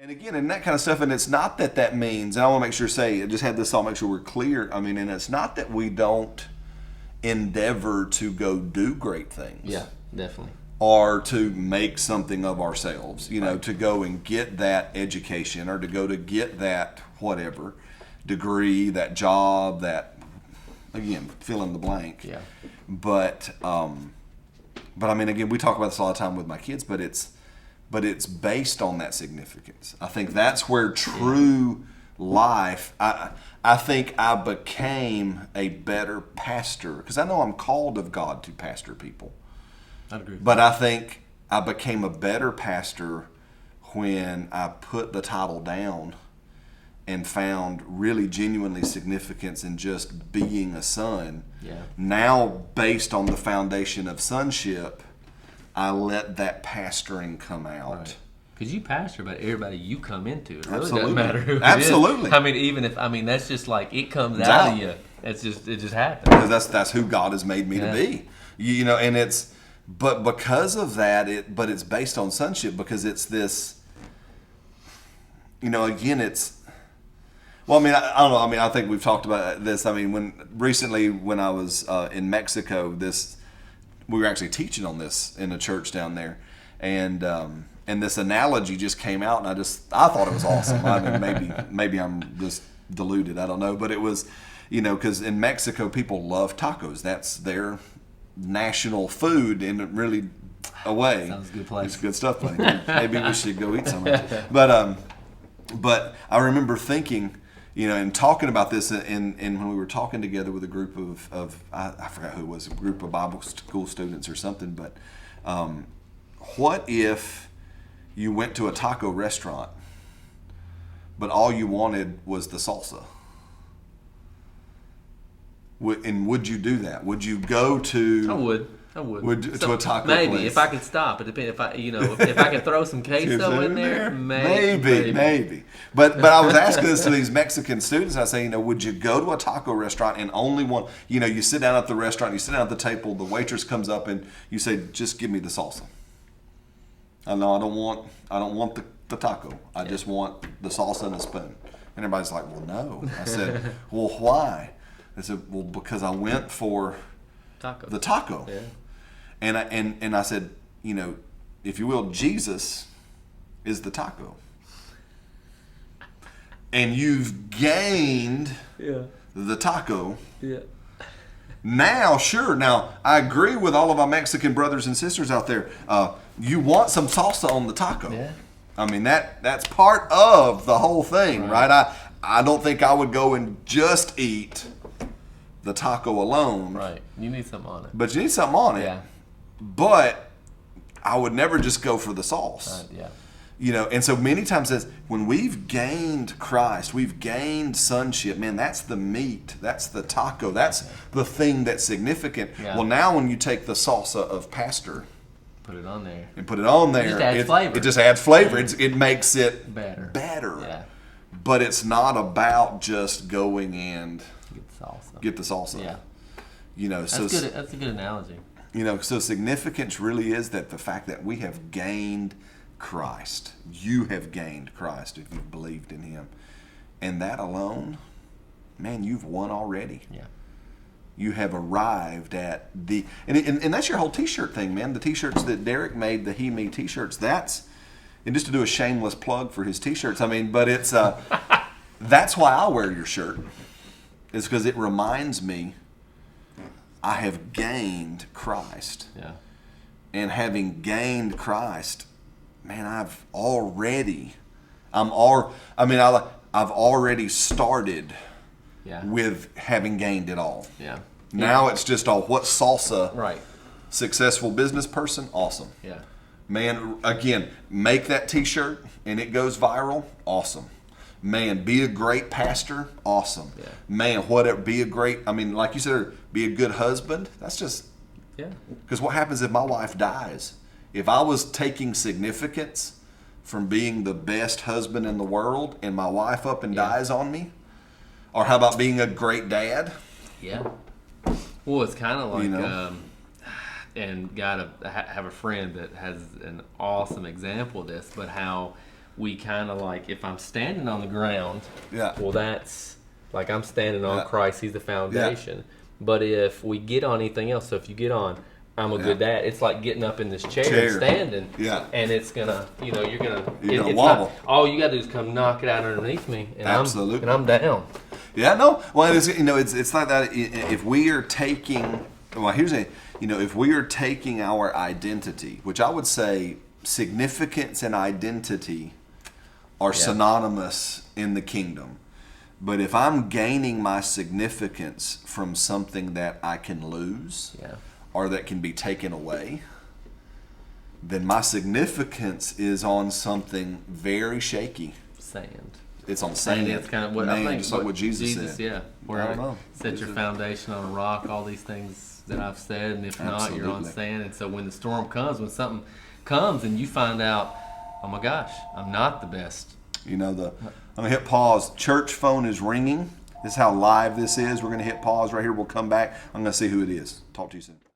And again, and that kind of stuff, and it's not that means, and I want to make sure just have this all, make sure we're clear. I mean, and it's not that we don't endeavor to go do great things. Yeah, definitely. Or to make something of ourselves, Right. to go and get that education or to go to get that whatever degree, that job, that, again, fill in the blank. Yeah. But I mean, again, we talk about this all the time with my kids, but it's based on that significance. I think that's where true life. I think I became a better pastor because I know I'm called of God to pastor people. I'd agree. But I think I became a better pastor when I put the title down and found really genuinely significance in just being a son. Yeah. Now, based on the foundation of sonship, I let that pastoring come out. Right. Because you pastor about everybody you come into. It really Absolutely. doesn't matter who it Absolutely. is. I mean, that's just like it comes It's out out. of you. It just happens. Because that's who God has made me to be. And but because of that, it's based on sonship because it's this, again, it's, well, I mean, I don't know. I mean, I think we've talked about this. I mean, when I was in Mexico, we were actually teaching on this in a church down there, and this analogy just came out, and I thought it was awesome. I mean, maybe I'm just deluded. I don't know, but it was, because in Mexico people love tacos. That's their national food, and really away. Sounds a good place. It's good stuff. Buddy. Maybe we should go eat some. But I remember thinking, and talking about this, and when we were talking together with a group of I forgot who it was, a group of Bible school students or something. But what if you went to a taco restaurant, but all you wanted was the salsa? And would you do that? Would you go to? I would. To a taco maybe place? If I could stop. It depends. If I could throw some queso in there, maybe. But I was asking this to these Mexican students. I say, would you go to a taco restaurant and only want, you sit down at the restaurant, you sit down at the table, the waitress comes up and you say, just give me the salsa. I know I don't want the taco. I just want the salsa and a spoon. And everybody's like, well, no. I said, well, why? I said, well, because I went for the taco. Yeah. And I said, if you will, Jesus is the taco. And you've gained the taco. Yeah. Now, sure. Now, I agree with all of our Mexican brothers and sisters out there. You want some salsa on the taco. Yeah. I mean, that's part of the whole thing, right? I don't think I would go and just eat the taco alone. Right. You need something on it. But you need something on it. Yeah. But I would never just go for the sauce. Yeah. And so many times says when we've gained Christ, we've gained sonship, man, that's the meat, that's the taco, that's the thing that's significant. Yeah. Well, now when you take the salsa of pastor Put it on there. and put it on there, It just adds flavor. It just adds flavor. It makes it Better. Yeah. But it's not about just going and Get the salsa. Yeah. That's good. That's a good analogy. So significance really is that the fact that we have gained Christ. You have gained Christ if you've believed in Him. And that alone, man, you've won already. Yeah. You have arrived at the... And that's your whole T-shirt thing, man. The T-shirts that Derek made, the He, Me T-shirts, that's... And just to do a shameless plug for his T-shirts, but it's... that's why I wear your shirt. It's because it reminds me I have gained Christ. Yeah. And having gained Christ, man, I've already started with having gained it all. Yeah. Now it's just all what salsa. Right. Successful business person, awesome. Yeah. Man, again, make that T-shirt and it goes viral, awesome. Man, be a great pastor, awesome. Yeah. Man, whatever, be a great, like you said, be a good husband. That's just, because what happens if my wife dies? If I was taking significance from being the best husband in the world and my wife up and dies on me? Or how about being a great dad? Yeah. Well, it's kind of like, and have a friend that has an awesome example of this, but how we kind of like, if I'm standing on the ground, Yeah. well, that's like I'm standing on Yeah. Christ. He's the foundation. But if we get on anything else, so if you get on, I'm a good dad. It's like getting up in this chair. And standing. Yeah. And it's gonna, you're gonna You're gonna wobble. All you gotta do is come knock it out underneath me, and Absolutely. I'm down. Yeah, no. Well, it's like that. If we are taking, if we are taking our identity, which I would say significance and identity are synonymous in the kingdom. But if I'm gaining my significance from something that I can lose or that can be taken away, then my significance is on something very shaky. Sand. It's on sand. It's kind of what I think. Just like what Jesus said. Yeah. Where I don't know. Set your foundation on a rock. All these things that I've said, and if not, you're on sand. And so when the storm comes, when something comes, and you find out, oh my gosh, I'm not the best. I'm gonna hit pause. Church phone is ringing. This is how live this is. We're gonna hit pause right here. We'll come back. I'm gonna see who it is. Talk to you soon.